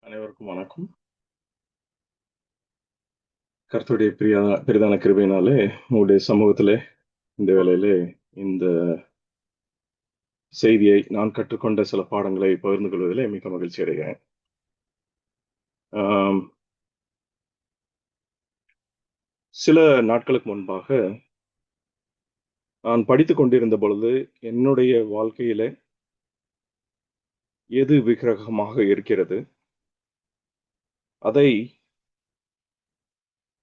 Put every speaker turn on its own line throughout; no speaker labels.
அனைவருக்கும் வணக்கம். கர்த்தருடைய பெரிதான கிருபையினாலே உங்களுடைய சமூகத்திலே இந்த வேளையிலே இந்த செய்தியை நான் கற்றுக்கொண்ட சில பாடங்களை பகிர்ந்து கொள்வதிலே மிக மகிழ்ச்சி அடைகிறேன். ஆம், சில நாட்களுக்கு முன்பாக நான் படித்துக் கொண்டிருந்த பொழுது என்னுடைய வாழ்க்கையிலே எது விக்கிரகமாக இருக்கிறது, அதை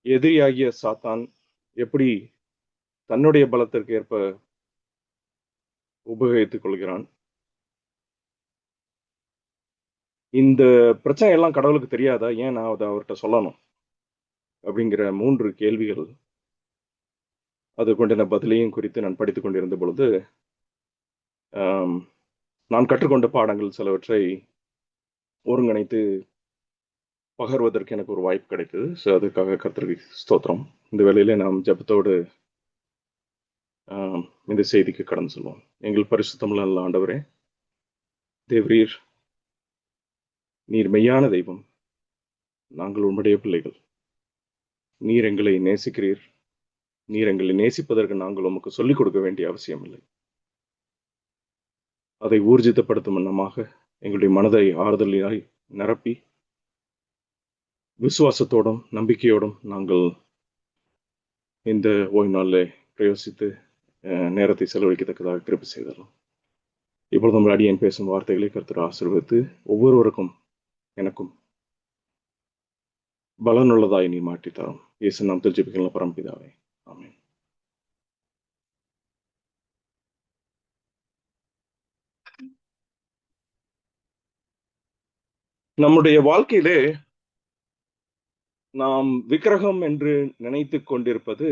எதிரியாகிய சாத்தான் எப்படி தன்னுடைய பலத்திற்கு ஏற்ப உபயோகித்துக் கொள்கிறான். இந்த பிரச்சனை எல்லாம் கடவுளுக்கு தெரியாதா? ஏன் நான் அதை அவர்கிட்ட சொல்லணும்? அப்படிங்கிற 3 கேள்விகள், அது கொண்ட பதிலையும் குறித்து நான் படித்துக் கொண்டிருந்த பொழுது ஆம், நான் கற்றுக்கொண்ட பாடங்கள் சிலவற்றை ஒருங்கிணைத்து பகர்வதற்கு எனக்கு ஒரு வாய்ப்பு கிடைத்தது. ஸோ அதுக்காக கர்த்தருக்கு ஸ்தோத்திரம். இந்த வேளையிலே நாம் ஜெபத்தோடு இந்த செய்திக்கு கடந்து செல்வோம். எங்கள் பரிசுத்தமுள்ள நல்ல ஆண்டவரே, தேவரீர் நீர் மெய்யான தெய்வம், நாங்கள் உம்முடைய பிள்ளைகள். நீர் எங்களை நேசிக்கிறீர். நீர் எங்களை நேசிப்பதற்கு நாங்கள் உமக்கு சொல்லிக் கொடுக்க வேண்டிய அவசியம் இல்லை. அதை ஊர்ஜிதப்படுத்தும் வண்ணமாக எங்களுடைய மனதை ஆறுதலாய் நிரப்பி விசுவாசத்தோடும் நம்பிக்கையோடும் நாங்கள் இந்த ஓய்வு நாளில் பிரயோசித்து நேரத்தை செலவழிக்கத்தக்கதாக கிருபை செய்தரலாம். இப்பொழுது நம்ம அடியேன் பேசும் வார்த்தைகளை கர்த்தர் ஆசீர்வதித்து ஒவ்வொருவருக்கும் எனக்கும் பலனுள்ளதாய் நீ மாற்றித் தரும். இயேசு நாமத்தில் ஜெபிக்கிறோம் பரமபிதாவே, ஆமென். நம்முடைய வாழ்க்கையிலே நாம் விக்கிரகம் என்று நினைத்துக் கொண்டிருப்பது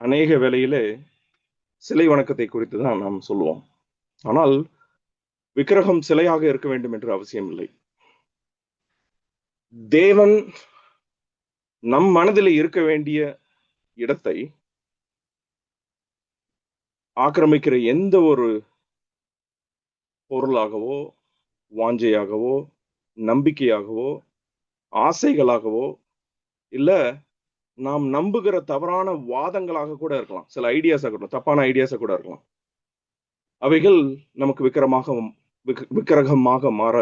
அநேக வேளையிலே சிலை வணக்கத்தை குறித்து தான் நாம் சொல்லுவோம். ஆனால் விக்கிரகம் சிலையாக இருக்க வேண்டும் என்று அவசியம் இல்லை. தேவன் நம் மனதில் இருக்க வேண்டிய இடத்தை ஆக்கிரமிக்கிற எந்த ஒரு பொருளாகவோ, வாஞ்சையாகவோ, நம்பிக்கையாகவோ, ஆசைகளாகவோ, இல்ல நாம் நம்புகிற தவறான வாதங்களாக கூட இருக்கலாம். சில ஐடியாஸாக இருக்கட்டும், தப்பான ஐடியாஸாக கூட இருக்கலாம். அவைகள் நமக்கு விக்கிரகமாக மாற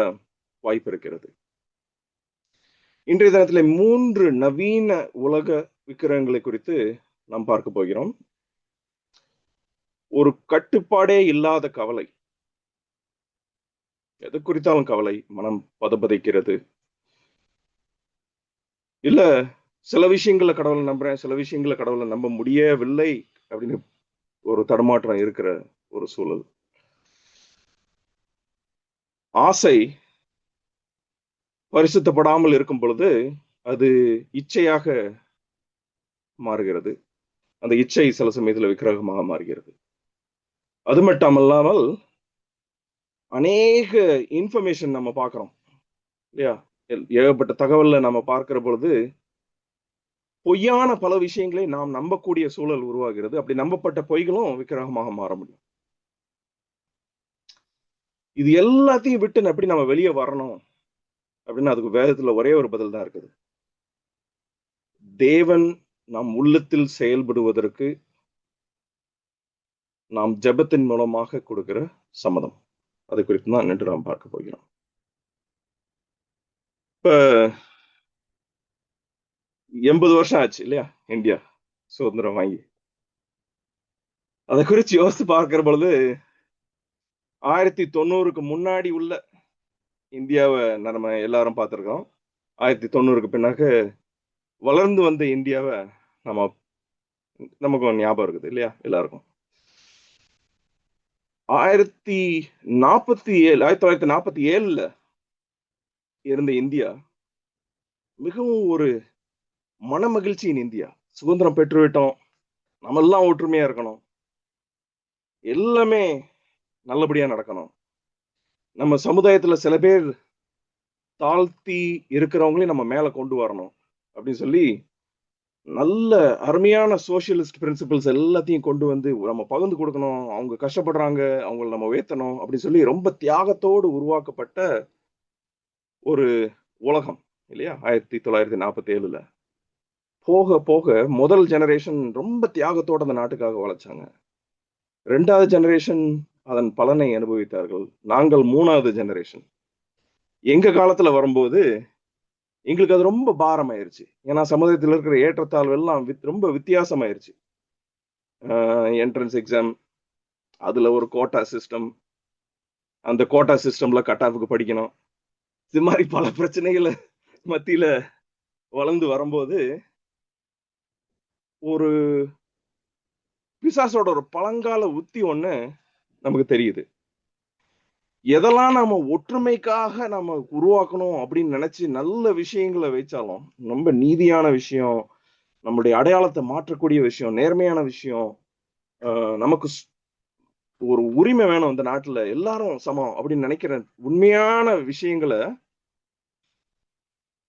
வாய்ப்பு இருக்கிறது. இன்றைய தினத்தில் 3 நவீன உலக விக்கிரகங்களை குறித்து நாம் பார்க்க போகிறோம். ஒரு கட்டுப்பாடே இல்லாத கவலை, எது குறித்தாலும் கவலை, மனம் பதபதைக்கிறது. இல்ல சில விஷயங்களை கடவுளை நம்புறேன், சில விஷயங்களை கடவுளை நம்ப முடியவில்லை அப்படின்னு ஒரு தடுமாற்றம் இருக்கிற ஒரு சூழல். ஆசை பரிசுத்தப்படாமல் இருக்கும் பொழுது அது இச்சையாக மாறுகிறது. அந்த இச்சை சில சமயத்தில் விக்கிரகமாக மாறுகிறது. அது மட்டுமல்லாமல் அநேக இன்ஃபர்மேஷன் நம்ம பார்க்கிறோம் இல்லையா? ஏகப்பட்ட தகவல்ல நம்ம பார்க்கிற பொழுது பொய்யான பல விஷயங்களை நாம் நம்பக்கூடிய சூழல் உருவாகிறது. அப்படி நம்பப்பட்ட பொய்களும் விக்கிரகமாக மாற முடியும். இது எல்லாத்தையும் விட்டு எப்படி நம்ம வெளியே வரணும் அப்படின்னு அதுக்கு வேதத்துல ஒரே ஒரு பதில் தான் இருக்குது. தேவன் நம் உள்ளத்தில் செயல்படுவதற்கு நாம் ஜெபத்தின் மூலமாக கொடுக்கிற சம்மதம், அது குறித்து தான் நின்று நாம் பார்க்க போகிறோம். இப்ப 80 வருஷம் ஆச்சு இல்லையா இந்தியா சுதந்திரம் வாங்கி. அதை குறித்து யோசித்து பார்க்கிற பொழுது 1990க்கு முன்னாடி உள்ள இந்தியாவை நம்ம எல்லாரும் பார்த்திருக்கோம். 1990க்கு பின்னாக வளர்ந்து வந்த இந்தியாவை நமக்கு ஞாபகம் இருக்குது இல்லையா? எல்லாருக்கும் 1947 இருந்த இந்தியா மிகவும் ஒரு மன மகிழ்ச்சியின் இந்தியா. சுதந்திரம் பெற்றுவிட்டோம், நம்ம எல்லாம் ஒற்றுமையா இருக்கணும், எல்லாமே நல்லபடியா நடக்கணும், நம்ம சமுதாயத்துல சில பேர் தாழ்த்தி இருக்கிறவங்களையும் நம்ம மேல கொண்டு வரணும் அப்படின்னு சொல்லி நல்ல அருமையான சோசியலிஸ்ட் பிரின்சிபல்ஸ் எல்லாத்தையும் கொண்டு வந்து நம்ம பகிர்ந்து கொடுக்கணும், அவங்க கஷ்டப்படுறாங்க, அவங்கள நம்ம உயர்த்தணும் அப்படின்னு சொல்லி ரொம்ப தியாகத்தோடு உருவாக்கப்பட்ட ஒரு உலகம் இல்லையா? 1947ல போக போக முதல் ஜெனரேஷன் ரொம்ப தியாகத்தோட அந்த நாட்டுக்காக உழைச்சாங்க. 2வது ஜெனரேஷன் அதன் பலனை அனுபவித்தார்கள். நாங்கள் 3வது ஜெனரேஷன். எங்க காலத்துல வரும்போது எங்களுக்கு அது ரொம்ப பாரமாயிருச்சு. ஏன்னா சமுதாயத்துல இருக்கிற ஏற்றத்தாழ்வு எல்லாம் ரொம்ப வித்தியாசமாயிருச்சு. என்ட்ரன்ஸ் எக்ஸாம், அதுல ஒரு கோட்டா சிஸ்டம், அந்த கோட்டா சிஸ்டம்ல கட் ஆஃப்க்கு படிக்கணும். இது மாதிரி பல பிரச்சனைகள மத்தியில வளர்ந்து வரும்போது, ஒரு பிசாசோட ஒரு பழங்கால உத்தி ஒண்ணு நமக்கு தெரியுது. எதெல்லாம் நாம ஒற்றுமைக்காக நாம உருவாக்கணும் அப்படின்னு நினைச்சு நல்ல விஷயங்கள வைச்சாலும், ரொம்ப நீதியான விஷயம், நம்முடைய அடையாளத்தை மாற்றக்கூடிய விஷயம், நேர்மையான விஷயம், நமக்கு ஒரு உரிமை வேணும் இந்த நாட்டுல, எல்லாரும் சமம் அப்படின்னு நினைக்கிற உண்மையான விஷயங்கள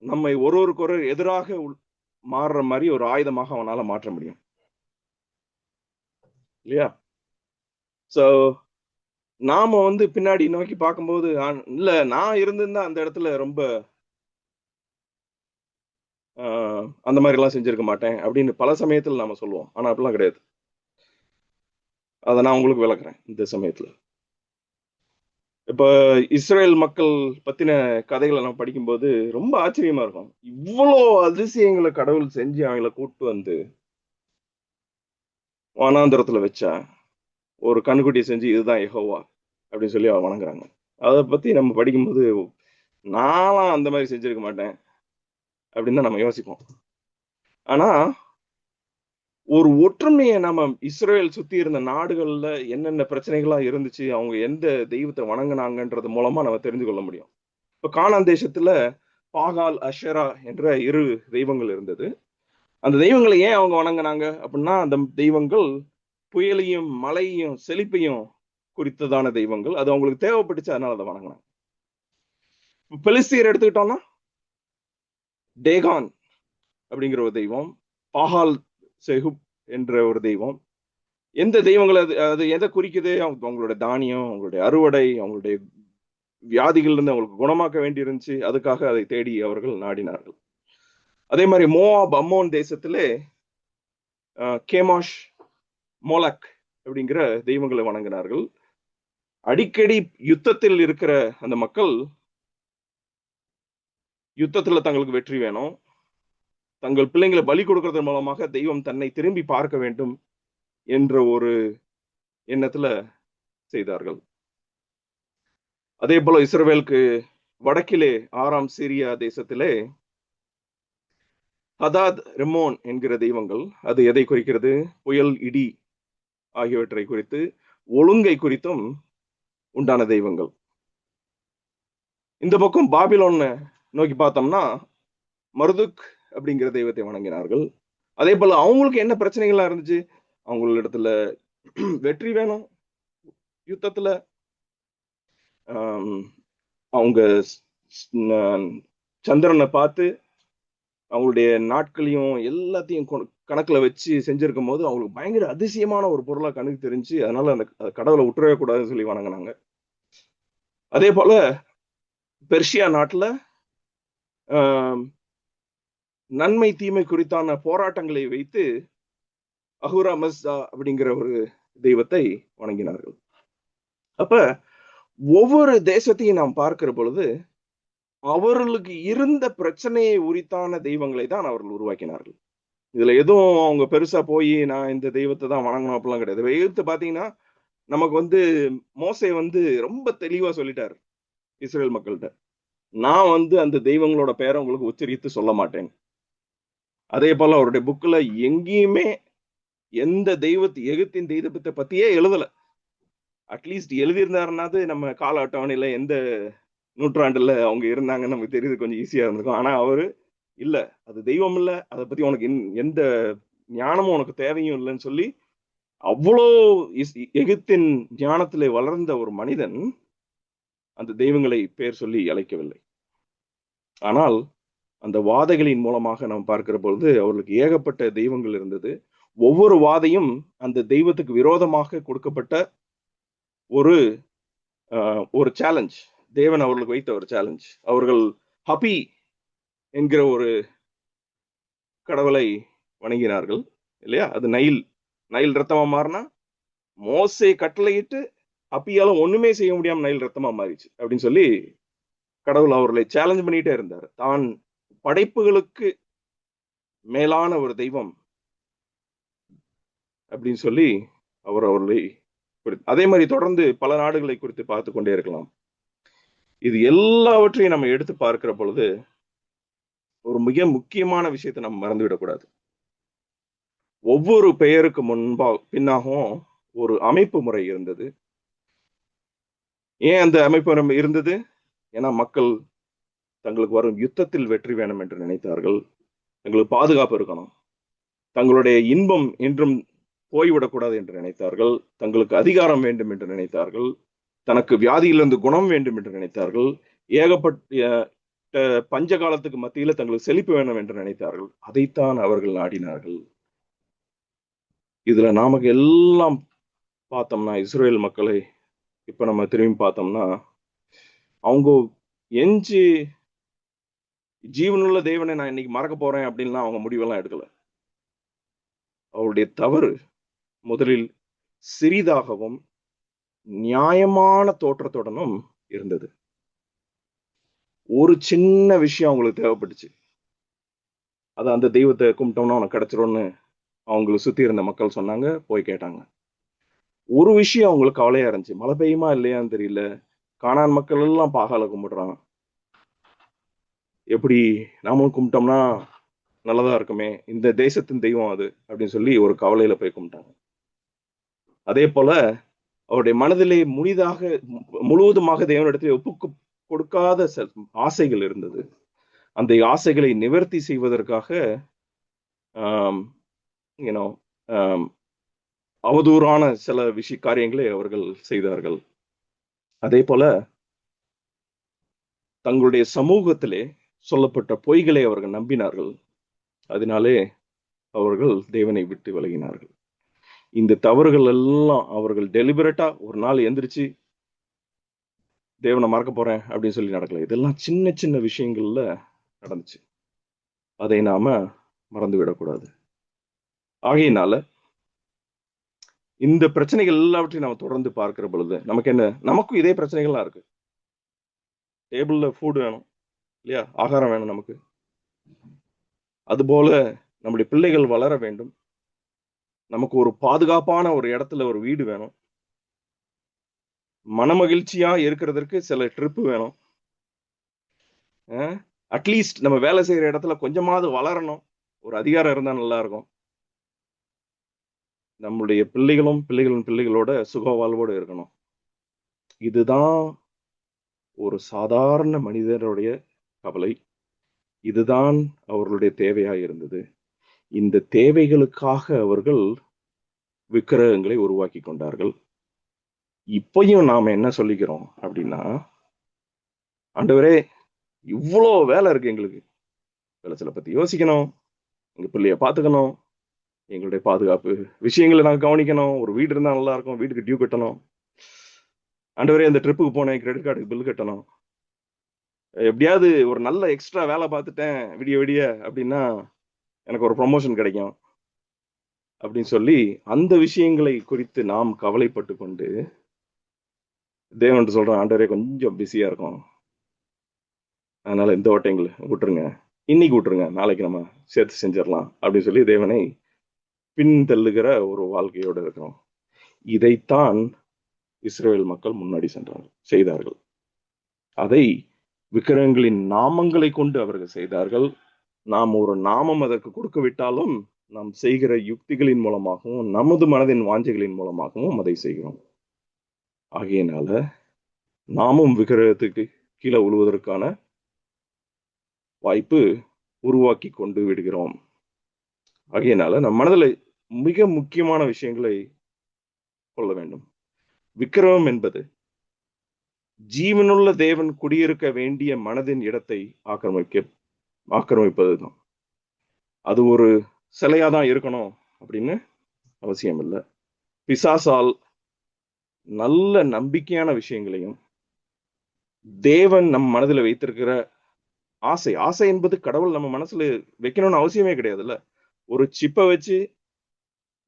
நம்மை ஒருவருக்கொரு எதிராக மாறுற மாதிரி ஒரு ஆயுதமாக அவனால மாற்ற முடியும் இல்லையா? சோ நாம வந்து பின்னாடி நோக்கி பார்க்கும்போது இல்ல நான் இருந்திருந்தா அந்த இடத்துல ரொம்ப அந்த மாதிரி எல்லாம் செஞ்சிருக்க மாட்டேன் அப்படின்னு பல சமயத்துல நாம சொல்லுவோம். ஆனா அப்படிலாம் கிடையாது. அதை நான் உங்களுக்கு விளக்குறேன் இந்த சமயத்துல. இப்ப இஸ்ரேல் மக்கள் பத்தின கதைகளை நம்ம படிக்கும்போது ரொம்ப ஆச்சரியமா இருக்கும். இவ்வளோ அதிசயங்களை கடவுள் செஞ்சு அவங்கள கூட்டு வந்து வனாந்தரத்துல வச்சா ஒரு கண்ணுக்குட்டியை செஞ்சு இதுதான் யெகோவா அப்படின்னு சொல்லி அவங்க வணங்குறாங்க. அதை பத்தி நம்ம படிக்கும்போது நான்லாம் அந்த மாதிரி செஞ்சிருக்க மாட்டேன் அப்படின்னு தான் நம்ம யோசிப்போம். ஆனா ஒரு ஒற்றுமையை நம்ம இஸ்ரேல் சுத்தி இருந்த நாடுகள்ல என்னென்ன பிரச்சனைகளா இருந்துச்சு, அவங்க எந்த தெய்வத்தை வணங்குனாங்கன்றது மூலமா நம்ம தெரிந்து கொள்ள முடியும். இப்ப கானான் தேசத்துல பாகால், அஷெரா என்ற 2 தெய்வங்கள் இருந்தது. அந்த தெய்வங்களை ஏன் அவங்க வணங்குனாங்க அப்படின்னா, அந்த தெய்வங்கள் புயலையும், மழையையும், செழிப்பையும் குறித்ததான தெய்வங்கள். அது அவங்களுக்கு தேவைப்பட்டுச்சு, அதனால அதை வணங்குனாங்க. பெலிஸ்தியர் எடுத்துக்கிட்டோம்னா, டேகான் அப்படிங்கிற ஒரு தெய்வம், பாகால் செகுப் என்ற ஒரு தெய்வம். எந்த தெய்வங்கள் அது அது எதை குறிக்குது? அவங்களோட தானியம், அவங்களுடைய அறுவடை, அவங்களுடைய வியாதிகள் இருந்து அவங்களுக்கு குணமாக்க வேண்டி இருந்துச்சு. அதுக்காக அதை தேடி அவர்கள் நாடினார்கள். அதே மாதிரி மோவாப், அம்மோன் தேசத்திலே கேமாஷ், மோலக் அப்படிங்கிற தெய்வங்களை வணங்கினார்கள். அடிக்கடி யுத்தத்தில் இருக்கிற அந்த மக்கள் யுத்தத்துல தங்களுக்கு வெற்றி வேணும், தங்கள் பிள்ளைங்களை பலி கொடுக்கறது மூலமாக தெய்வம் தன்னை திரும்பி பார்க்க வேண்டும் என்ற ஒரு எண்ணத்துல செய்தார்கள். அதே போல இஸ்ரவேலுக்கு வடக்கிலே 6ஆம் சீரியா தேசத்திலே ஹதாத், ரெமோன் என்கிற தெய்வங்கள். அது எதை குறிக்கிறது? புயல், இடி ஆகியவற்றை குறித்து, ஒழுங்கை குறித்தும் உண்டான தெய்வங்கள். இந்த பக்கம் பாபிலோன் நோக்கி பார்த்தோம்னா மருதுக் அப்படிங்கிற தெய்வத்தை வணங்கினார்கள். அதே போல அவங்களுக்கு என்ன பிரச்சனைகள்லாம் இருந்துச்சு? அவங்களிடத்துல வெற்றி வேணும் யுத்தத்துல. அவங்க சந்திரனை பார்த்து அவங்களுடைய நாட்களையும் எல்லாத்தையும் கணக்குல வச்சு செஞ்சிருக்கும் போது அவங்களுக்கு பயங்கர அதிசயமான ஒரு பொருளா கணக்கு தெரிஞ்சு, அதனால அந்த கடவுளை விட்டுறவே கூடாதுன்னு சொல்லி வணங்கினாங்க. அதே போல பெர்ஷியா நாட்டுல நன்மை தீமை குறித்தான போராட்டங்களை வைத்து அஹுரா மஸ்தா அப்படிங்கிற ஒரு தெய்வத்தை வணங்கினார்கள். அப்ப ஒவ்வொரு தேசத்தையும் நாம் பார்க்கிற பொழுது அவர்களுக்கு இருந்த பிரச்சனையை உரித்தான தெய்வங்களை தான் அவர்கள் உருவாக்கினார்கள். இதுல எதுவும் அவங்க பெருசா போய் நான் இந்த தெய்வத்தை தான் வணங்கணும் அப்படிலாம் கிடையாது. எகிப்து பாத்தீங்கன்னா நமக்கு வந்து மோசே வந்து ரொம்ப தெளிவா சொல்லிட்டாரு இஸ்ரேல் மக்கள்கிட்ட, நான் வந்து அந்த தெய்வங்களோட பேரை உங்களுக்கு உச்சரித்து சொல்ல மாட்டேன். அதே போல அவருடைய புக்ல எங்கேயுமே எந்த எகிப்தின் தெய்வத்தை பத்தியே எழுதல. அட்லீஸ்ட் எழுதியிருந்தாருன்னாது நம்ம கால அட்டவணையில எந்த நூற்றாண்டுல அவங்க இருந்தாங்கன்னு நமக்கு தெரியுது, கொஞ்சம் ஈஸியா இருந்திருக்கும். ஆனா அவரு இல்ல, அது தெய்வம் இல்ல, அதை பத்தி உனக்கு எந்த ஞானமும் உனக்கு தேவையும் இல்லைன்னு சொல்லி அவ்வளோ எகிப்தின் ஞானத்திலே வளர்ந்த ஒரு மனிதன் அந்த தெய்வங்களை பேர் சொல்லி அழைக்கவில்லை. ஆனால் அந்த வாதைகளின் மூலமாக நாம் பார்க்கிற பொழுது அவர்களுக்கு ஏகப்பட்ட தெய்வங்கள் இருந்தது. ஒவ்வொரு வாதையும் அந்த தெய்வத்துக்கு விரோதமாக கொடுக்கப்பட்ட ஒரு ஒரு சேலஞ்ச். தேவன் அவர்களுக்கு வைத்த ஒரு சேலஞ்ச். அவர்கள் ஹபி என்கிற ஒரு கடவுளை வணங்கினார்கள் இல்லையா? அது நைல் நைல் ரத்தமா மாறினா மோசே கட்டளையிட்டு அப்பியால ஒண்ணுமே செய்ய முடியாம நைல் ரத்தமா மாறிச்சு அப்படின்னு சொல்லி கடவுள் அவர்களை சேலஞ்ச் பண்ணிட்டே இருந்தார். தான் படைப்புகளுக்கு மேலான ஒரு தெய்வம் அப்படின்னு சொல்லி அவர்களை அதே மாதிரி தொடர்ந்து பல நாடுகளை குறித்து பார்த்து கொண்டே இருக்கலாம். இது எல்லாவற்றையும் நம்ம எடுத்து பார்க்கிற பொழுது ஒரு மிக முக்கியமான விஷயத்தை நம்ம மறந்துவிடக்கூடாது. ஒவ்வொரு பெயருக்கு பின்னாகவும் ஒரு அமைப்பு முறை இருந்தது. ஏன் அந்த அமைப்பு இருந்தது? ஏன்னா மக்கள் தங்களுக்கு வரும் யுத்தத்தில் வெற்றி வேணும் என்று நினைத்தார்கள். தங்களுக்கு பாதுகாப்பு இருக்கணும், தங்களுடைய இன்பம் என்றும் போய்விடக்கூடாது என்று நினைத்தார்கள், தங்களுக்கு அதிகாரம் வேண்டும் என்று நினைத்தார்கள், தனக்கு வியாதியிலிருந்து குணம் வேண்டும் என்று நினைத்தார்கள், ஏகப்பட்ட பஞ்ச காலத்துக்கு மத்தியில தங்களுக்கு செழிப்பு வேணும் என்று நினைத்தார்கள். அதைத்தான் அவர்கள் நாடினார்கள். இதுல நமக்கு எல்லாம் பார்த்தோம்னா இஸ்ரேல் மக்களை இப்ப நம்ம திரும்பி பார்த்தோம்னா அவங்க எஞ்சி ஜீவனுள்ள தேவனை நான் இன்னைக்கு மறக்க போறேன் அப்படின்லாம் அவங்க முடிவெல்லாம் எடுக்கல. அவருடைய தவறு முதலில் சிறிதாகவும் நியாயமான தோற்றத்துடனும் இருந்தது. ஒரு சின்ன விஷயம் அவங்களுக்கு தேவைப்பட்டுச்சு. அது அந்த தெய்வத்தை கும்பிட்டோம்னா உனக்கு கிடைச்சிரும்னு அவங்களுக்கு சுத்தி இருந்த மக்கள் சொன்னாங்க. போய் கேட்டாங்க. ஒரு விஷயம் அவங்களுக்கு கவலையா இருந்துச்சு. மழை பெய்யுமா இல்லையான்னு தெரியல. கானான் மக்கள் எல்லாம் பாகால கும்பிடுறான். எப்படி நாமளும் கும்பிட்டோம்னா நல்லதா இருக்குமே, இந்த தேசத்தின் தெய்வம் அது அப்படின்னு சொல்லி ஒரு கவலையில போய் கும்பிட்டாங்க. அதே போல அவருடைய மனதிலே முழுவதுமாக தேவனிடத்தில் ஒப்பு கொடுக்காத ஆசைகள் இருந்தது. அந்த ஆசைகளை நிவர்த்தி செய்வதற்காக அவதூறான சில காரியங்களை அவர்கள் செய்தார்கள். அதே போல தங்களுடைய சமூகத்திலே சொல்லப்பட்ட பொய்களை அவர்கள் நம்பினார்கள். அதனாலே அவர்கள் தேவனை விட்டு விலகினார்கள். இந்த தவறுகள் எல்லாம் அவர்கள் டெலிபரேட்டா ஒரு நாள் எந்திரிச்சு தேவனை மறக்க போறேன் அப்படின்னு சொல்லி நடக்கல. இதெல்லாம் சின்ன சின்ன விஷயங்கள்ல நடந்துச்சு. அதை நாம மறந்து விடக்கூடாது. ஆகையினால இந்த பிரச்சனைகள் எல்லாவற்றையும் நம்ம தொடர்ந்து பார்க்கிற பொழுது நமக்கும் இதே பிரச்சனைகள்லாம் இருக்கு. டேபிள்ல ஃபுட் வேணும் இல்லையா? ஆகாரம் வேணும் நமக்கு. அதுபோல நம்முடைய பிள்ளைகள் வளர வேண்டும். நமக்கு ஒரு பாதுகாப்பான ஒரு இடத்துல ஒரு வீடு வேணும். மனமகிழ்ச்சியா இருக்கிறதற்கு சில ட்ரிப் வேணும். அட்லீஸ்ட் நம்ம வேலை செய்யற இடத்துல கொஞ்சமாவது வளரணும். ஒரு அதிகாரம் இருந்தா நல்லா இருக்கும். நம்முடைய பிள்ளைகளோட சுக வாழ்வோடு இருக்கணும். இதுதான் ஒரு சாதாரண மனிதருடைய கவலை. இதுதான் அவர்களுடைய தேவையா இருந்தது. இந்த தேவைகளுக்காக அவர்கள் விக்கிரகங்களை உருவாக்கி கொண்டார்கள். இப்பயும் நாம என்ன சொல்லிக்கிறோம் அப்படின்னா, ஆண்டவரே இவ்வளோ வேலை இருக்கு எங்களுக்கு. சில பத்தி யோசிக்கணும், எங்க பிள்ளைய பாத்துக்கணும், எங்களுடைய பாதுகாப்பு விஷயங்களை நாங்க கவனிக்கணும். ஒரு வீடு இருந்தா நல்லா இருக்கும், வீட்டுக்கு டியூ கட்டணும். ஆண்டவரே அந்த ட்ரிப்புக்கு போனேன், கிரெடிட் கார்டுக்கு பில் கட்டணும். எப்படியாவது ஒரு நல்ல எக்ஸ்ட்ரா வேலை பார்த்துட்டேன் விடிய விடிய அப்படின்னா எனக்கு ஒரு ப்ரொமோஷன் கிடைக்கும் அப்படின்னு சொல்லி அந்த விஷயங்களை குறித்து நாம் கவலைப்பட்டு கொண்டு தேவன் சொல்றேன், ஆண்டவரே கொஞ்சம் பிஸியா இருக்கும், அதனால இந்த ஓட்டைங்களை விட்டுருங்க, இன்னைக்கு விட்டுருங்க, நாளைக்கு நம்ம சேர்த்து செஞ்சிடலாம் அப்படின்னு சொல்லி தேவனை பின்தள்ளுகிற ஒரு வாழ்க்கையோடு இருக்கிறோம். இதைத்தான் இஸ்ரேல் மக்கள் முன்னாடி செய்தார்கள். அதை விக்கிரகங்களின் நாமங்களை கொண்டு அவர்கள் செய்தார்கள். நாம் ஒரு நாமம் அதற்கு கொடுக்க விட்டாலும் நாம் செய்கிற யுக்திகளின் மூலமாகவும் நமது மனதின் வாஞ்சைகளின் மூலமாகவும் அதை செய்கிறோம். ஆகையினால நாமும் விக்கிரகத்துக்கு கீழே விழுவதற்கான வாய்ப்பு உருவாக்கி கொண்டு விடுகிறோம். ஆகையினால நம் மனதில் மிக முக்கியமான விஷயங்களை கொள்ள வேண்டும். விக்கிரகம் என்பது ஜீவனுள்ள தேவன் குடியிருக்க வேண்டிய மனதின் இடத்தை ஆக்கிரமிக்க ஆக்கிரமிப்பதுதான். அது ஒரு சிலையா தான் இருக்கணும் அப்படின்னு அவசியம் இல்லை. பிசாசால் நல்ல நம்பிக்கையான விஷயங்களையும் தேவன் நம் மனதில் வைத்திருக்கிற ஆசை ஆசை என்பது கடவுள் நம்ம மனசுல வைக்கணும்னு அவசியமே கிடையாதுல்ல. ஒரு சிப்பை வச்சு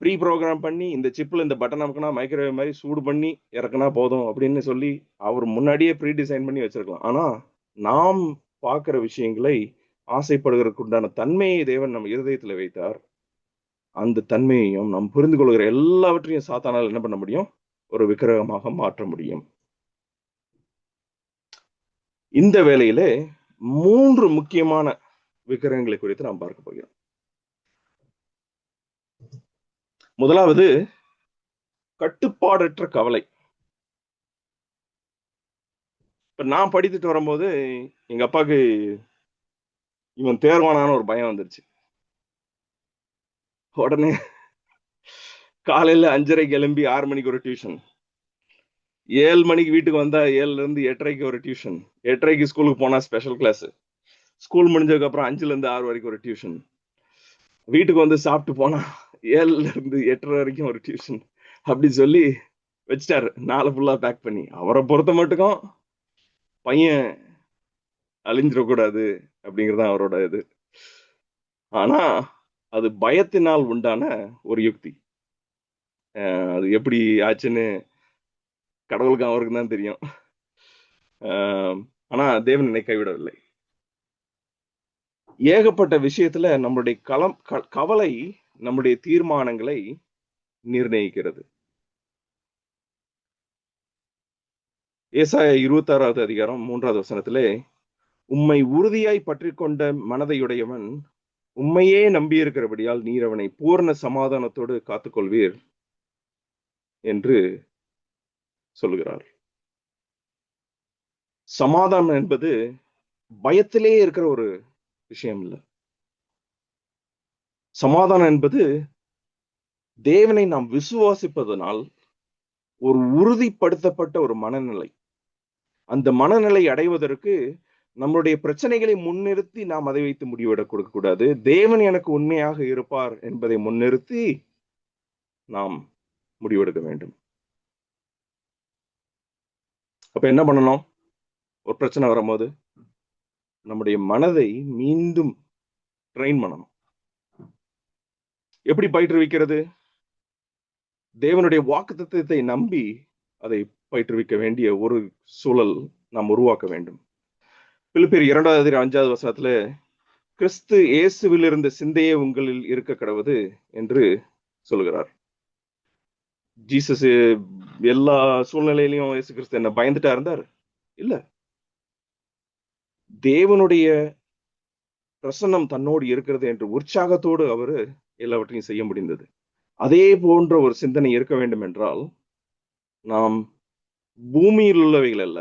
ப்ரீ ப்ரோக்ராம் பண்ணி இந்த சிப்ல இந்த பட்டன் அமுக்குனா மைக்ரோவேவ் மாதிரி சூடு பண்ணி இறக்குனா போதும் அப்படின்னு சொல்லி அவர் முன்னாடியே ப்ரீ டிசைன் பண்ணி வச்சிருக்கலாம். ஆனா நாம் பார்க்கிற விஷயங்களை ஆசைப்படுவதற்கு உண்டான தன்மையை தேவன் நம்ம இருதயத்துல வைத்தார். அந்த தன்மையையும் நாம் புரிந்து கொள்கிற எல்லாவற்றையும் சாத்தானால் என்ன பண்ண முடியும்? ஒரு விக்கிரகமாக மாற்ற முடியும். இந்த வேளையிலே 3 முக்கியமான விக்கிரகங்களை குறித்து நாம் பார்க்க போகிறோம். முதலாவது, கட்டுப்பாடற்ற கவலை. இப்ப நான் படித்துட்டு வரும்போது எங்க அப்பாவுக்கு இவன் தேர்வானான்னு ஒரு பயம் வந்துருச்சு. உடனே காலையில 5:30 கிளம்பி 6 மணிக்கு ஒரு டியூஷன், 7 மணிக்கு வீட்டுக்கு வந்தா 7ல இருந்து 8:30க்கு ஒரு டியூஷன், 8:30க்கு ஸ்கூலுக்கு போனா ஸ்பெஷல் கிளாஸ், ஸ்கூல் முடிஞ்சதுக்கு அப்புறம் 5ல இருந்து 6 வரைக்கும் ஒரு டியூஷன், வீட்டுக்கு வந்து சாப்பிட்டு போனா 7ல இருந்து 8:30 வரைக்கும் ஒரு டியூஷன், அப்படி சொல்லி வச்சுட்டாரு நாளை ஃபுல்லா பேக் பண்ணி. அவரை பொறுத்த மட்டுக்கும் பையன் அழிஞ்சிடக்கூடாது அப்படிங்கறதான் அவரோட இது. ஆனா அது பயத்தினால் உண்டான ஒரு யுக்தி. அது எப்படி ஆச்சுன்னு கடவுளுக்கு அவருக்கு தான் தெரியும். ஆனா தேவன் என்னை கைவிடவில்லை. ஏகப்பட்ட விஷயத்துல நம்மளுடைய கவலை நம்முடைய தீர்மானங்களை நிர்ணயிக்கிறது. ஏசாயா 26வது அதிகாரம் 3வது வசனத்திலே, உம்மை உறுதியாய் பற்றி கொண்ட மனதையுடையவன் உம்மையே நம்பியிருக்கிறபடியால் நீர் அவனை பூர்ண சமாதானத்தோடு காத்துக்கொள்வீர் என்று சொல்லுகிறார். சமாதானம் என்பது பயத்திலே இருக்கிற ஒரு விஷயம் இல்லை. சமாதானம் என்பது தேவனை நாம் விசுவாசிப்பதனால் ஒரு உறுதிப்படுத்தப்பட்ட ஒரு மனநிலை. அந்த மனநிலை அடைவதற்கு நம்முடைய பிரச்சனைகளை முன்னிறுத்தி நாம் அதை வைத்து முடிவெடுக்க கொடுக்க கூடாது. தேவன் எனக்கு உண்மையாக இருப்பார் என்பதை முன்னிறுத்தி நாம் முடிவெடுக்க வேண்டும். அப்ப என்ன பண்ணணும்? ஒரு பிரச்சனை வரும்போது நம்முடைய மனதை மீண்டும் ட்ரெயின் பண்ணணும். எப்படி பயிற்றுவிக்கிறது? தேவனுடைய வாக்குத்தத்தத்தை நம்பி அதை பயிற்றுவிக்க வேண்டிய ஒரு சூழல் நாம் உருவாக்க வேண்டும். பிலிப்பியர் 2வது அதிகாரம் 5வது வசனத்துல, கிறிஸ்து இயேசுவில் இருந்த சிந்தையே உங்களில் இருக்க கடவுது என்று சொல்கிறார். ஜீசஸ் எல்லா சூழ்நிலையிலையும் இயேசு கிறிஸ்து என்ன பயந்துட்டா இருந்தார்? இல்ல. தேவனுடைய பிரசன்னம் தன்னோடு இருக்கிறது என்று உற்சாகத்தோடு அவரு எல்லாவற்றையும் செய்ய முடிந்தது. அதே போன்ற ஒரு சிந்தனை இருக்க வேண்டும் என்றால் நாம் பூமியில் உள்ளவைகள் அல்ல,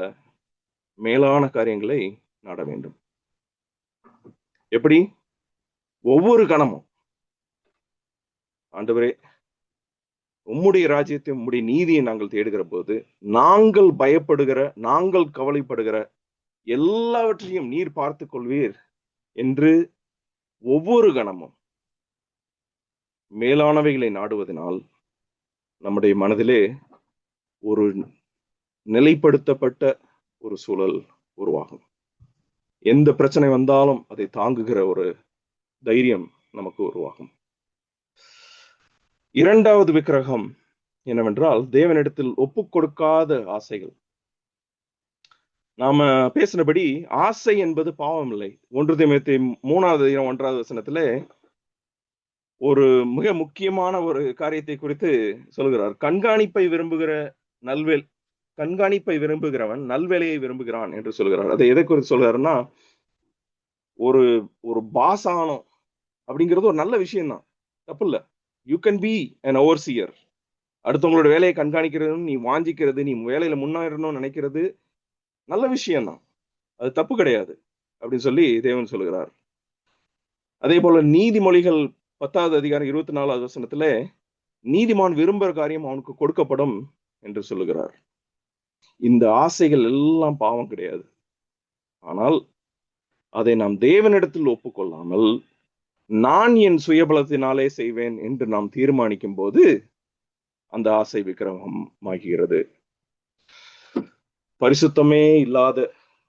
மேலான காரியங்களை நாட வேண்டும். எப்படி? ஒவ்வொரு கணமும் ஆண்டவரே, உம்முடைய ராஜ்யத்தை உம்முடைய நீதியை நாங்கள் தேடுகிற போது நாங்கள் பயப்படுகிற, நாங்கள் கவலைப்படுகிற எல்லாவற்றையும் நீர் பார்த்துக் கொள்வீர் என்று ஒவ்வொரு கணமும் மேலானவைகளை நாடுவதனால் நம்முடைய மனதிலே ஒரு நிலைப்படுத்தப்பட்ட ஒரு சூழல் உருவாகும். எந்த பிரச்சனை வந்தாலும் அதை தாங்குகிற ஒரு தைரியம் நமக்கு உருவாகும். இரண்டாவது விக்கிரகம் என்னவென்றால் தேவனிடத்தில் ஒப்புக் கொடுக்காத ஆசைகள். நாம பேசினபடி ஆசை என்பது பாவம் இல்லை. 1 தீமோத்தேயு 3வது அதிகாரம் 1வது வசனத்துல ஒரு மிக முக்கியமான ஒரு காரியத்தை குறித்து சொல்கிறார். கண்காணிப்பை விரும்புகிறவன் நல்வேலையை விரும்புகிறான் என்று சொல்கிறார். அதை எதை குறித்து சொல்கிறாருன்னா, ஒரு ஒரு பாஸ் ஆகணும் அப்படிங்கிறது ஒரு நல்ல விஷயம் தான், தப்பு இல்ல. You can be an overseer. அடுத்தவங்களோட வேலையை கண்காணிக்கிறது, நீ வாஞ்சிக்கிறது, நீ வேலையில முன்னேறணும்னு நினைக்கிறது நல்ல விஷயம் தான், அது தப்பு கிடையாது அப்படின்னு சொல்லி தேவன் சொல்லுகிறார். அதே போல நீதிமொழிகள் 10வது அதிகாரம் 24வது வசனத்துல, நீதிமான் விரும்புகிற காரியம் அவனுக்கு கொடுக்கப்படும் என்று சொல்லுகிறார். இந்த ஆசைகள் எல்லாம் பாவம் கிடையாது. ஆனால் அதை நாம் தேவனிடத்தில் ஒப்புக்கொள்ளாமல் நான் என் சுயபலத்தினாலே செய்வேன் என்று நாம் தீர்மானிக்கும் போது அந்த ஆசை விக்கிரகமாகிறது. பரிசுத்தமே இல்லாத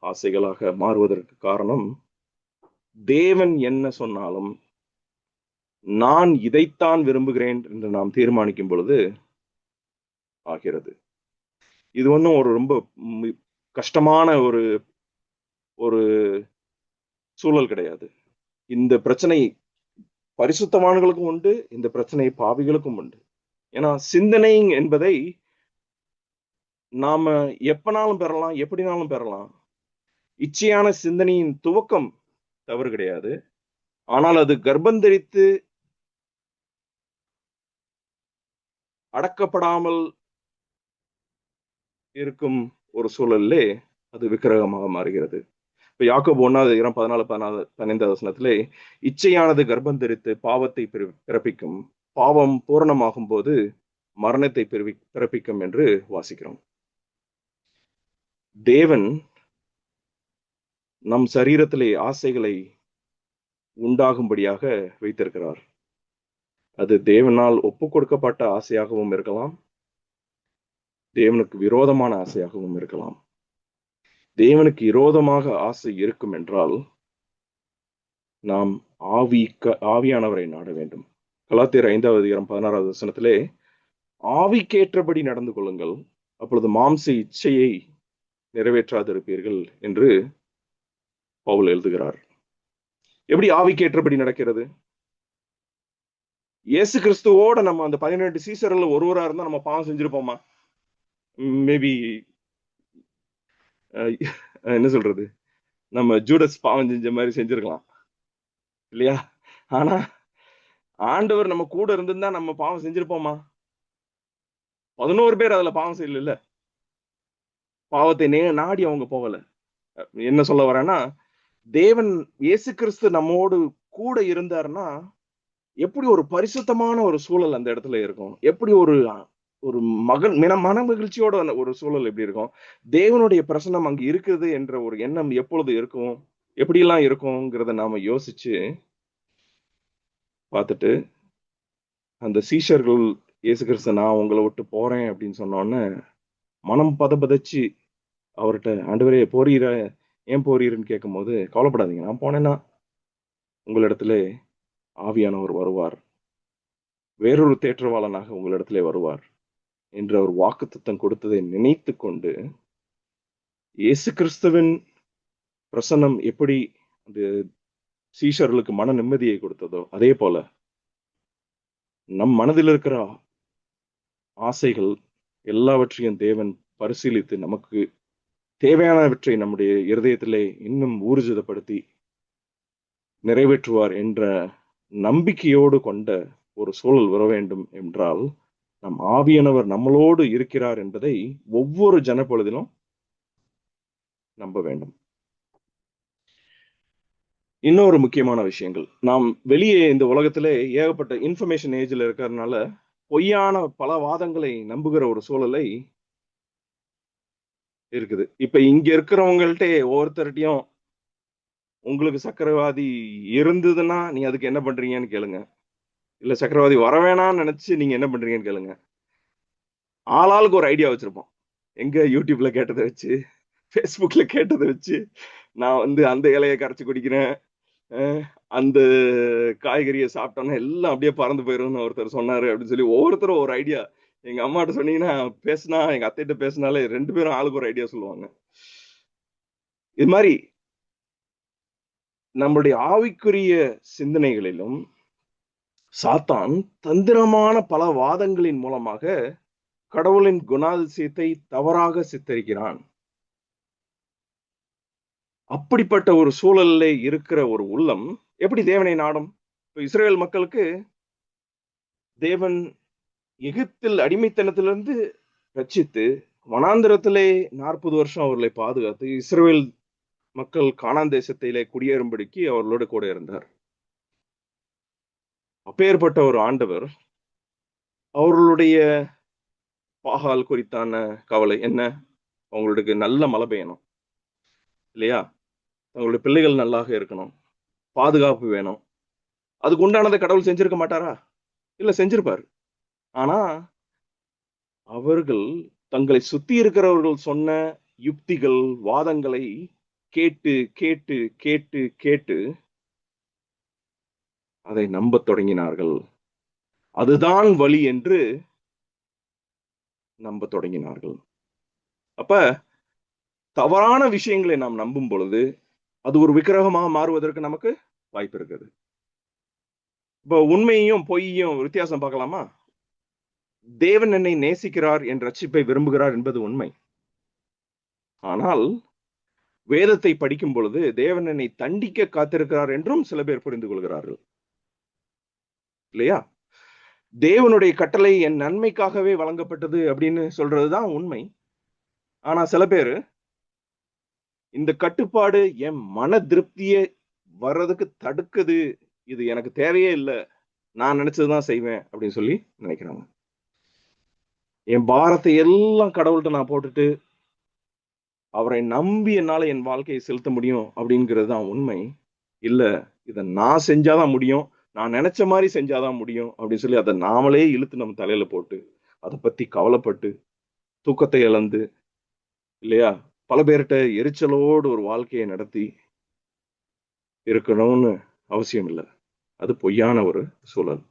ஆசைகளாக மாறுவதற்கு காரணம், தேவன் என்ன சொன்னாலும் நான் இதைத்தான் விரும்புகிறேன் என்று நாம் தீர்மானிக்கும் பொழுது ஆகிறது. இது ஒன்றும் ஒரு ரொம்ப கஷ்டமான ஒரு ஒரு சூழல் கிடையாது. இந்த பிரச்சனை பரிசுத்தவான்களுக்கும் உண்டு, இந்த பிரச்சனை பாவிகளுக்கும் உண்டு. ஏன்னா சிந்தனை என்பதை நாம எப்பனாலும் பெறலாம், எப்படினாலும் பெறலாம். இச்சையான சிந்தனையின் துவக்கம் தவறு கிடையாது. ஆனால் அது கர்ப்பந்தரித்து அடக்கப்படாமல் இருக்கும் ஒரு சூழல்லே அது விக்கிரகமாக மாறுகிறது. இப்ப யாக்கோபு 1:14-15 வசனத்திலே, இச்சையானது கர்ப்பந்தரித்து பாவத்தை பிறப்பிக்கும், பாவம் பூரணமாகும் போது மரணத்தை பிறப்பிக்கும் என்று வாசிக்கிறோம். தேவன் நம் சரீரத்திலே ஆசைகளை உண்டாகும்படியாக வைத்திருக்கிறார். அது தேவனால் ஒப்பு கொடுக்கப்பட்ட ஆசையாகவும் இருக்கலாம், தேவனுக்கு விரோதமான ஆசையாகவும் இருக்கலாம். தேவனுக்கு விரோதமாக ஆசை இருக்கும் என்றால் நாம் ஆவியானவரை நாட வேண்டும். கலாத்தியர் 5:16 வசனத்திலே, ஆவிக்கேற்றபடி நடந்து கொள்ளுங்கள், அப்பொழுது மாம்ச இச்சையை நிறைவேற்றாதிருப்பீர்கள் என்று பவுல் எழுதுகிறார். எப்படி ஆவிக்கேற்றபடி நடக்கிறது? இயேசு கிறிஸ்துவோட நம்ம அந்த 12 சீசர்ல ஒருவரா இருந்தா நம்ம பாவம் செஞ்சிருப்போமா? மேபி என்ன சொல்றது, நம்ம ஜூடஸ் பாவம் செஞ்ச மாதிரி செஞ்சிருக்கலாம் இல்லையா? ஆனா ஆண்டவர் நம்ம கூட இருந்திருந்தா நம்ம பாவம் செஞ்சிருப்போமா? 11 பேர் அதுல பாவம் செய்யல. பாவத்தை நாடி அவங்க போகல. என்ன சொல்ல வரேன்னா, தேவன் இயேசு கிறிஸ்து நம்மோடு கூட இருந்தாருன்னா எப்படி ஒரு பரிசுத்தமான ஒரு சூழல் அந்த இடத்துல இருக்கும், எப்படி ஒரு ஒரு மன மகிழ்ச்சியோட ஒரு சூழல் எப்படி இருக்கும், தேவனுடைய பிரசன்னம் அங்க இருக்குது என்ற ஒரு எண்ணம் எப்பொழுது இருக்கும், எப்படியெல்லாம் இருக்கும்ங்கிறத நாம யோசிச்சு பார்த்துட்டு, அந்த சீஷர்கள் இயேசு கிறிஸ்து நான் உங்களை விட்டு போறேன் அப்படின்னு சொன்னோன்னு மனம் பதபதச்சு அவர்கிட்ட, ஆண்டவரே போறீர, ஏன் போறீருன்னு கேட்கும் போது, கவலைப்படாதீங்க, நான் போனேன்னா உங்களிடத்துல ஆவியானவர் வருவார், வேறொரு தேற்றவாளனாக உங்களிடத்திலே வருவார் என்று அவர் வாக்குத்தத்தம் கொடுத்ததை நினைத்து கொண்டு, இயேசு கிறிஸ்துவின் பிரசன்னம் எப்படி அந்த சீஷர்களுக்கு மன நிம்மதியை கொடுத்ததோ, அதே போல நம் மனதில் இருக்கிற ஆசைகள் எல்லாவற்றையும் தேவன் பரிசீலித்து நமக்கு தேவையானவற்றை நம்முடைய இருதயத்திலே இன்னும் ஊர்ஜிதப்படுத்தி நிறைவேற்றுவார் என்ற நம்பிக்கையோடு கொண்ட ஒரு சூழல் வர வேண்டும் என்றால், நம் ஆவியானவர் நம்மளோடு இருக்கிறார் என்பதை ஒவ்வொரு ஜனப்பொழுதிலும் நம்ப வேண்டும். இன்னொரு முக்கியமான விஷயங்கள், நாம் வெளியே இந்த உலகத்திலே ஏகப்பட்ட இன்ஃபர்மேஷன் ஏஜ்ல இருக்கிறதுனால பொய்யான பல வாதங்களை நம்புகிற ஒரு சூழலை இருக்குது. இப்ப இங்க இருக்கிறவங்கள்ட்ட ஒவ்வொருத்தர்கிட்டையும் உங்களுக்கு சக்கரவாதி இருந்ததுன்னா நீ அதுக்கு என்ன பண்றீங்கன்னு கேளுங்க, இல்ல சக்கரவாதி வர வேணாம்னு நினைச்சு நீங்க என்ன பண்றீங்கன்னு கேளுங்க. ஆளாளுக்கு ஒரு ஐடியா வச்சிருப்போம். எங்க யூடியூப்ல கேட்டதை வச்சு, ஃபேஸ்புக்ல கேட்டதை வச்சு, நான் அந்த இலையை கரைச்சு குடிக்கிறேன், அந்த காய்கறியை சாப்பிட்டோன்னா எல்லாம் அப்படியே பறந்து போயிரும்னு ஒருத்தர் சொன்னாரு அப்படின்னு சொல்லி ஒவ்வொருத்தரும் ஒரு ஐடியா. எங்க அம்மாட்ட சொன்னீங்கன்னா பேசினா, எங்க அத்தைகிட்ட பேசினாலே 2 பேரும் ஆளுக்கு ஒரு ஐடியா சொல்லுவாங்க. இது மாதிரி நம்முடைய ஆவிக்குரிய சிந்தனைகளிலும் சாத்தான் தந்திரமான பல வாதங்களின் மூலமாக கடவுளின் குணாதிசயத்தை தவறாக சித்தரிக்கிறான். அப்படிப்பட்ட ஒரு சூழலில் இருக்கிற ஒரு உள்ளம் எப்படி தேவனை நாடும்? இஸ்ரேல் மக்களுக்கு தேவன் எகிப்தில் அடிமைத்தனத்திலிருந்து ரட்சித்து வனாந்திரத்திலே 40 வருஷம் அவர்களை பாதுகாத்து இஸ்ரேல் மக்கள் கானான் தேசத்திலே குடியேறும்படிக்கு அவர்களோடு கூட இருந்தார். அப்பேற்பட்ட ஒரு ஆண்டவர் அவர்களுடைய பாகால் குறித்தான கவலை என்ன? அவங்களுக்கு நல்ல மழை பெய்யணும் இல்லையா? தங்களுடைய பிள்ளைகள் நல்லாக இருக்கணும், பாதுகாப்பு வேணும். அதுக்கு உண்டானதை கடவுள் செஞ்சிருக்க மாட்டாரா? இல்ல, செஞ்சிருப்பாரு. ஆனா அவர்கள் தங்களை சுத்தி இருக்கிறவர்கள் சொன்ன யுக்திகள், வாதங்களை கேட்டு கேட்டு கேட்டு கேட்டு அதை நம்பத் தொடங்கினார்கள். அதுதான் வழி என்று நம்பத் தொடங்கினார்கள். அப்ப தவறான விஷயங்களை நாம் நம்பும் பொழுது அது ஒரு விக்கிரகமாக மாறுவதற்கு நமக்கு வாய்ப்பு இருக்குது. இப்போ உண்மையையும் பொய்யையும் வித்தியாசம் பார்க்கலாமா? தேவன் என்னை நேசிக்கிறார், என் ரட்சிப்பை விரும்புகிறார் என்பது உண்மை. ஆனால் வேதத்தை படிக்கும் பொழுது தேவன் என்னை தண்டிக்க காத்திருக்கிறார் என்றும் சில பேர் புரிந்து கொள்கிறார்கள், இல்லையா? தேவனுடைய கட்டளை என் நன்மைக்காகவே வழங்கப்பட்டது அப்படின்னு சொல்றதுதான் உண்மை. ஆனா சில பேரு இந்த கட்டுப்பாடு என் மன திருப்தியை வர்றதுக்கு தடுக்குது, இது எனக்கு தேவையே இல்லை, நான் நினைச்சதுதான் செய்வேன் அப்படின்னு சொல்லி நினைக்கிறாங்க. என் பாரத்தை எல்லாம் கடவுள்கிட்ட நான் போட்டுட்டு அவரை நம்பி என்னால என் வாழ்க்கையை செலுத்த முடியும் அப்படிங்கிறது தான் உண்மை. இல்ல, இதை நான் செஞ்சாதான் முடியும், நான் நினைச்ச மாதிரி செஞ்சாதான் முடியும் அப்படின்னு சொல்லி அதை நாமளே இழுத்து நம்ம தலையில போட்டு அதை பத்தி கவலைப்பட்டு தூக்கத்தை இழந்து, இல்லையா, பல பேர்கிட்ட எரிச்சலோடு ஒரு வாழ்க்கையை நடத்தி இருக்கணும்னு அவசியம் இல்லை. அது பொய்யான ஒரு சூழல்.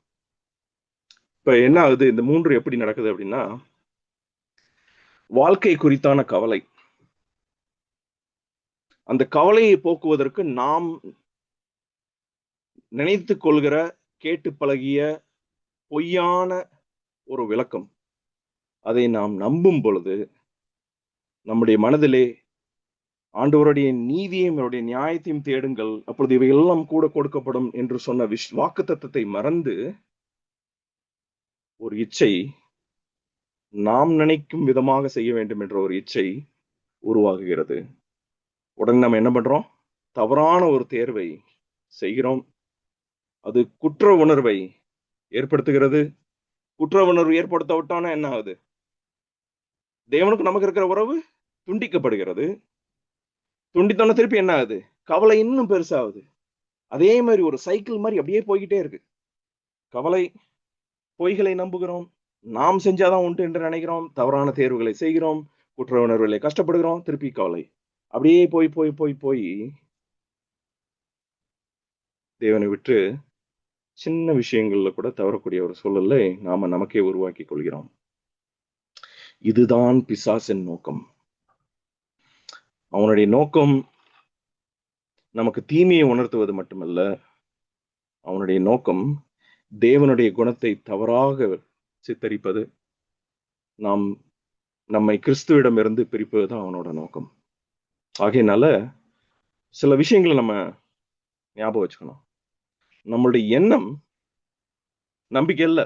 இப்ப என்ன ஆகுது, இந்த மூன்று எப்படி நடக்குது அப்படின்னா, வாழ்க்கை குறித்தான கவலை, அந்த கவலையை போக்குவதற்கு நாம் நினைத்து கொள்கிற, கேட்டு பழகிய பொய்யான ஒரு விளக்கம், அதை நாம் நம்பும் பொழுது நம்முடைய மனதிலே ஆண்டவருடைய நீதியையும் அவருடைய நியாயத்தையும் தேடுங்கள், அப்பொழுது இவை எல்லாம் கூட கொடுக்கப்படும் என்று சொன்ன வாக்கு தத்தத்தை மறந்து ஒரு இச்சை, நாம் நினைக்கும் விதமாக செய்ய வேண்டும் என்ற ஒரு இச்சை உருவாகுகிறது. உடனே நம்ம என்ன பண்றோம்? தவறான ஒரு தேர்வை செய்கிறோம். அது குற்ற உணர்வை ஏற்படுத்துகிறது. குற்ற உணர்வு ஏற்படுத்த விட்டோம்னா என்ன ஆகுது? தேவனுக்கு நமக்கு இருக்கிற உறவு துண்டிக்கப்படுகிறது. துண்டித்தோன்னா திருப்பி என்ன ஆகுது? கவலை இன்னும் பெருசாகுது. அதே மாதிரி ஒரு சைக்கிள் மாதிரி அப்படியே போய்கிட்டே இருக்கு. கவலை, பொய்களை நம்புகிறோம், நாம் செஞ்சாதான் உண்டு என்று நினைக்கிறோம், தவறான தேர்வுகளை செய்கிறோம், குற்ற உணர்வுகளை கஷ்டப்படுகிறோம், திருப்பி கவலை, அப்படியே போய் போய் போய் போய் தேவனை விட்டு சின்ன விஷயங்கள்ல கூட தவறக்கூடிய ஒரு சூழலை நாம நமக்கே உருவாக்கி கொள்கிறோம். இதுதான் பிசாசின் நோக்கம். அவனுடைய நோக்கம் நமக்கு தீமையை உணர்த்துவது மட்டுமல்ல, அவனுடைய நோக்கம் தேவனுடைய குணத்தை தவறாக சித்தரிப்பது, நாம் நம்மை கிறிஸ்துவிடம் இருந்து பிரிப்பதுதான் அவனோட நோக்கம். ஆகையினால சில விஷயங்களை நம்ம ஞாபகம் வச்சுக்கணும். நம்மளுடைய எண்ணம் நம்பிக்கை இல்ல.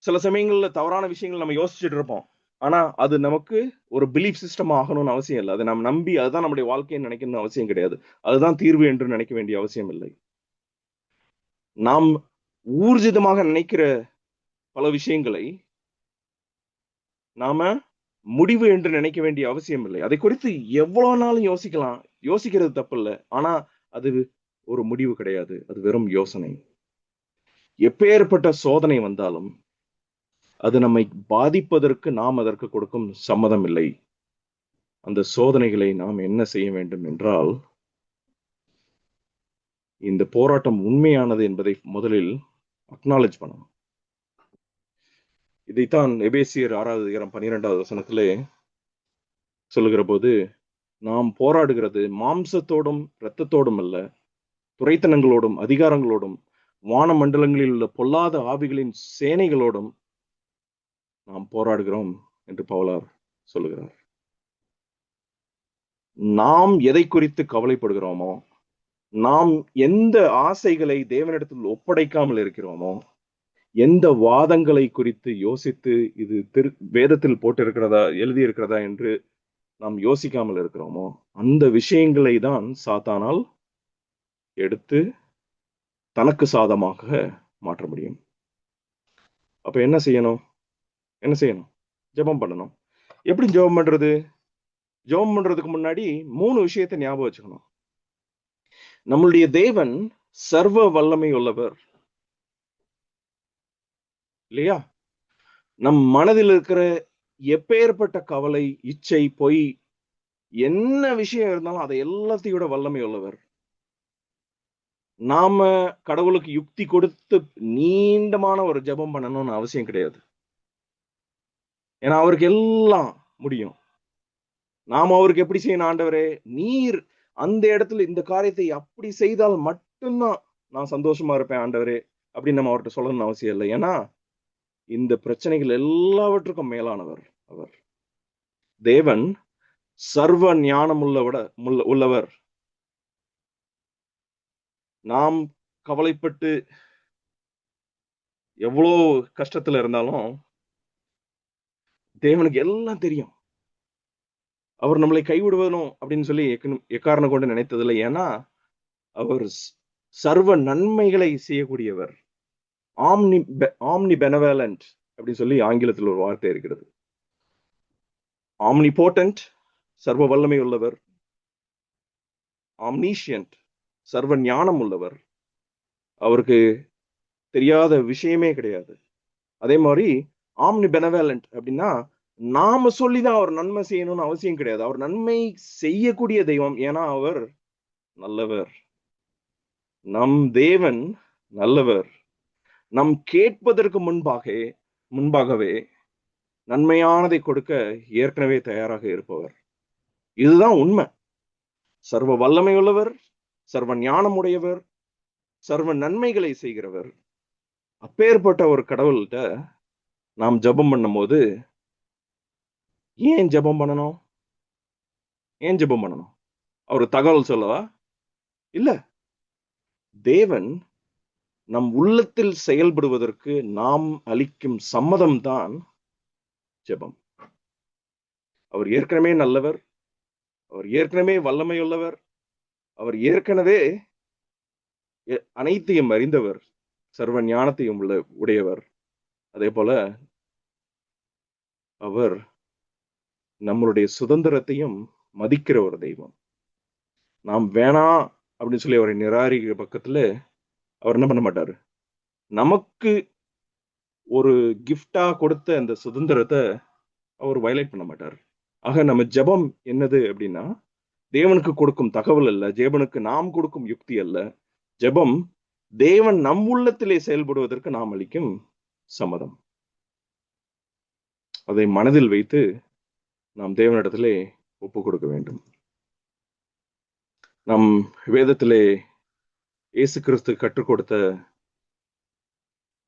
சில சமயங்கள்ல தவறான விஷயங்கள் நம்ம யோசிச்சுட்டு இருப்போம். ஆனா அது நமக்கு ஒரு பிலீஃப் சிஸ்டம் ஆகணும்னு அவசியம் இல்லை. அதை நம்ம நம்பி அதுதான் நம்முடைய வாழ்க்கைன்னு நினைக்கணும்னு அவசியம் கிடையாது. அதுதான் தீர்வு என்று நினைக்க வேண்டிய அவசியம் இல்லை. நாம் ஊர்ஜிதமாக நினைக்கிற பல விஷயங்களை நாம முடிவு என்று நினைக்க வேண்டிய அவசியம் இல்லை. அதை குறித்து எவ்வளவு நாளும் யோசிக்கலாம், யோசிக்கிறது தப்பு இல்லை. ஆனா அது ஒரு முடிவு கிடையாது, அது வெறும் யோசனை. எப்பேற்பட்ட சோதனை வந்தாலும் அது நம்மை பாதிப்பதற்கு நாம் அதற்கு கொடுக்கும் சம்மதம் இல்லை. அந்த சோதனைகளை நாம் என்ன செய்ய வேண்டும் என்றால், இந்த போராட்டம் உண்மையானது என்பதை முதலில் அக்னாலேஜ் பண்ணணும். இதைத்தான் எபேசியர் 6வது அதிகாரம் 12வது வசனத்திலே சொல்லுகிற போது, நாம் போராடுகிறது மாம்சத்தோடும் இரத்தத்தோடும் அல்ல, துரைத்தனங்களோடும் அதிகாரங்களோடும் வான மண்டலங்களில் உள்ள பொல்லாத ஆவிகளின் சேனைகளோடும் நாம் போராடுகிறோம் என்று பவுலார் சொல்லுகிறார். நாம் எதை குறித்து கவலைப்படுகிறோமோ, நாம் எந்த ஆசைகளை தேவனிடத்தில் ஒப்படைக்காமல் இருக்கிறோமோ, எந்த வாதங்களை குறித்து யோசித்து இது வேதத்தில் போட்டிருக்கிறதா, எழுதியிருக்கிறதா என்று நாம் யோசிக்காமல் இருக்கிறோமோ, அந்த விஷயங்களை தான் சாத்தானால் எடுத்து தனக்கு சாதமாக மாற்ற முடியும். அப்ப என்ன செய்யணும்? ஜெபம் பண்ணணும். எப்படி ஜெபம் பண்றது? ஜெபம் பண்றதுக்கு முன்னாடி 3 விஷயத்தை ஞாபகம் வச்சுக்கணும். நம்மளுடைய தேவன் சர்வ வல்லமை உள்ளவர் இல்லையா? நம் மனதில் இருக்கிற எப்பேற்பட்ட கவலை, இச்சை, பொய், என்ன விஷயம் இருந்தாலும் அதை எல்லாத்தையும் விட வல்லமை உள்ளவர். நாம கடவுளுக்கு யுக்தி கொடுத்து நீண்டமான ஒரு ஜெபம் பண்ணணும்னு அவசியம் கிடையாது. ஏன்னா அவருக்கு எல்லாம் முடியும். நாம அவருக்கு எப்படி செய்யணும்? ஆண்டவரே, நீர் அந்த இடத்துல இந்த காரியத்தை அப்படி செய்தால் மட்டும்தான் நான் சந்தோஷமா இருப்பேன் ஆண்டவரே அப்படின்னு நம்ம அவர்கிட்ட சொல்லணும்னு அவசியம் இல்லை. ஏன்னா இந்த பிரச்சனைகள் எல்லாவற்றுக்கும் மேலானவர் அவர். தேவன் சர்வ ஞானம் உள்ளவர். நாம் கவலைப்பட்டு எவ்வளோ கஷ்டத்துல இருந்தாலும் தேவனுக்கு எல்லாம் தெரியும். அவர் நம்மளை கைவிடுவனும் அப்படின்னு சொல்லி எக்காரணம் கொண்டு நினைத்ததில்லை. ஏன்னா அவர் சர்வ நன்மைகளை செய்யக்கூடியவர். ஆம்னி பெனவலண்ட் அப்படின்னு சொல்லி ஆங்கிலத்தில் ஒரு வார்த்தை இருக்கிறது. ஆம்னிபோட்டன்ட், சர்வ வல்லமை உள்ளவர். ஆம்னீஷியன்ட், சர்வ ஞானம் உள்ளவர். அவருக்கு தெரியாத விஷயமே கிடையாது. அதே மாதிரி ஆம்னி பெனவலண்ட் அப்படின்னா நாம சொல்லிதான் அவர் நன்மை செய்யணும்னு அவசியம் கிடையாது. அவர் நன்மை செய்யக்கூடிய தெய்வம். ஏன்னா அவர் நல்லவர். நம் தேவன் நல்லவர். நம் கேட்பதற்கு முன்பாகவே நன்மையானதை கொடுக்க ஏற்கனவே தயாராக இருப்பவர். இதுதான் உண்மை. சர்வ வல்லமை உள்ளவர், சர்வ ஞானம் உடையவர், சர்வ நன்மைகளை செய்கிறவர். அப்பேற்பட்ட ஒரு கடவுள்கிட்ட நாம் ஜெபம் பண்ணும் போது ஏன் ஜெபம் பண்ணணும்? அவர் தகவல் சொல்லவா? இல்ல. தேவன் நம் உள்ளத்தில் செயல்படுவதற்கு நாம் அளிக்கும் சம்மதம் தான் ஜெபம். அவர் ஏற்கனவே நல்லவர், அவர் ஏற்கனவே வல்லமையுள்ளவர், அவர் ஏற்கனவே அனைத்தையும் அறிந்தவர், சர்வ ஞானத்தையும் உடையவர். அதே போல அவர் நம்மளுடைய சுதந்திரத்தையும் மதிக்கிற ஒரு தெய்வம். நாம் வேணாம் அப்படின்னு சொல்லி அவரை நிராகரிக்கிற பக்கத்துல அவர் என்ன பண்ண மாட்டாரு? நமக்கு ஒரு கிஃப்டா கொடுத்த அந்த சுதந்திரத்தை அவர் வயலேட் பண்ண மாட்டார். ஆக நம்ம ஜெபம் என்னது அப்படின்னா, தேவனுக்கு கொடுக்கும் தகவல் அல்ல, தேவனுக்கு நாம் கொடுக்கும் யுக்தி அல்ல. ஜெபம் தேவன் நம் உள்ளத்திலே செயல்படுவதற்கு நாம் அளிக்கும் சம்மதம். அதை மனதில் வைத்து நாம் தேவனிடத்திலே ஒப்பு கொடுக்க வேண்டும். நம் வேதத்திலே இயேசு கிறிஸ்து கற்றுக் கொடுத்த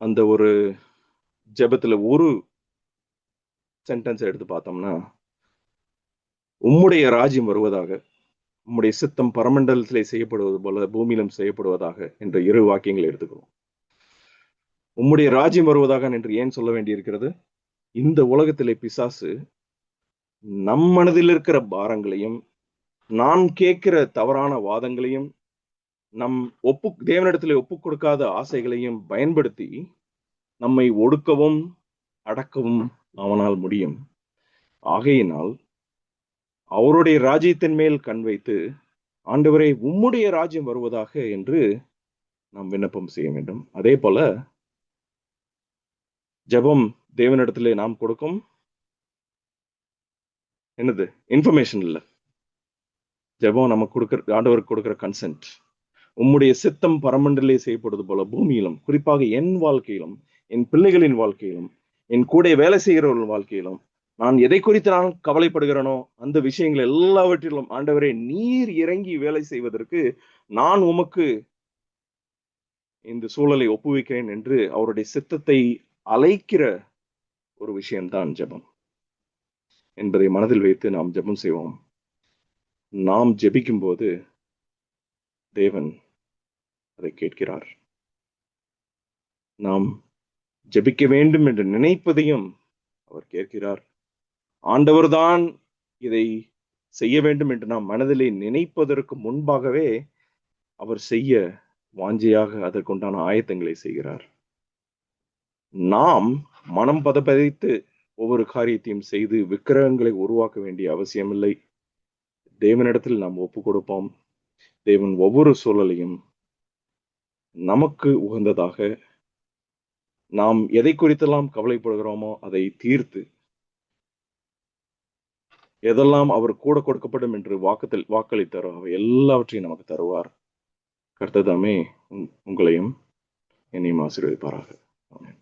அந்த ஒரு ஜெபத்துல ஒரு சென்டென்ஸ் எடுத்து பார்த்தோம்னா, உம்முடைய ராஜ்யம் வருவதாக, உம்முடைய சித்தம் பரமண்டலத்திலே செய்யப்படுவது போல பூமியிலும் செய்யப்படுவதாக என்ற 2 வாக்கியங்களை எடுத்துக்கிறோம். உம்முடைய ராஜ்யம் வருவதாக என்று ஏன் சொல்ல வேண்டியிருக்கிறது? இந்த உலகத்திலே பிசாசு நம் மனதில் இருக்கிற பாரங்களையும், நாம் கேட்கிற தவறான வாதங்களையும், நம் தேவனிடத்திலே ஒப்பு கொடுக்காத ஆசைகளையும் பயன்படுத்தி நம்மை ஒடுக்கவும் அடக்கவும் அவனால் முடியும். ஆகையினால் அவருடைய ராஜ்யத்தின் மேல் கண் வைத்து, ஆண்டவரே உம்முடைய ராஜ்யம் வருவதாக என்று நாம் விண்ணப்பம் செய்ய வேண்டும். அதே போல ஜெபம் தேவனிடத்திலே நாம் கொடுக்கும் என்னது? இன்ஃபர்மேஷன் இல்ல. ஜெபம் நமக்கு கொடுக்கிற, ஆண்டவருக்கு கொடுக்கிற கன்சென்ட். உம்முடைய சித்தம் பரமண்டலே செய்யப்படுவது போல பூமியிலும், குறிப்பாக என் வாழ்க்கையிலும், என் பிள்ளைகளின் வாழ்க்கையிலும், என் கூட வேலை செய்கிறவர்கள் வாழ்க்கையிலும், நான் எதை குறித்து நான் கவலைப்படுகிறேனோ அந்த விஷயங்கள் எல்லாவற்றிலும் ஆண்டவரே நீர் இறங்கி வேலை செய்வதற்கு நான் உமக்கு இந்த சூழலை ஒப்புவிக்கிறேன் என்று அவருடைய சித்தத்தை அழைக்கிற ஒரு விஷயம்தான் ஜெபம் என்பதை மனதில் வைத்து நாம் ஜெபம் செய்வோம். நாம் ஜெபிக்கும் போது தேவன் அதை கேட்கிறார். நாம் ஜெபிக்க வேண்டும் என்று நினைப்பதையும் அவர் கேட்கிறார். ஆண்டவர்தான் இதை செய்ய வேண்டும் என்று நாம் மனதிலே நினைப்பதற்கு முன்பாகவே அவர் செய்ய வாஞ்சையாக அதற்குண்டான ஆயத்தங்களை செய்கிறார். நாம் மனம் பதப்பதைத்து ஒவ்வொரு காரியத்தையும் செய்து விக்கிரகங்களை உருவாக்க வேண்டிய அவசியமில்லை. தேவனிடத்தில் நாம் ஒப்புக் கொடுப்போம். தேவன் ஒவ்வொரு சூழலையும் நமக்கு உகந்ததாக, நாம் எதை குறித்தெல்லாம் கவலைப்படுகிறோமோ அதை தீர்த்து, எதெல்லாம் அவர் கூட கொடுக்கப்படும் என்று வாக்களித்தாரோ அவை எல்லாவற்றையும் நமக்கு தருவார். கர்த்தர் தாமே உங்களையும் என்னையும் ஆசீர்வதிப்பாராக. ஆமென்.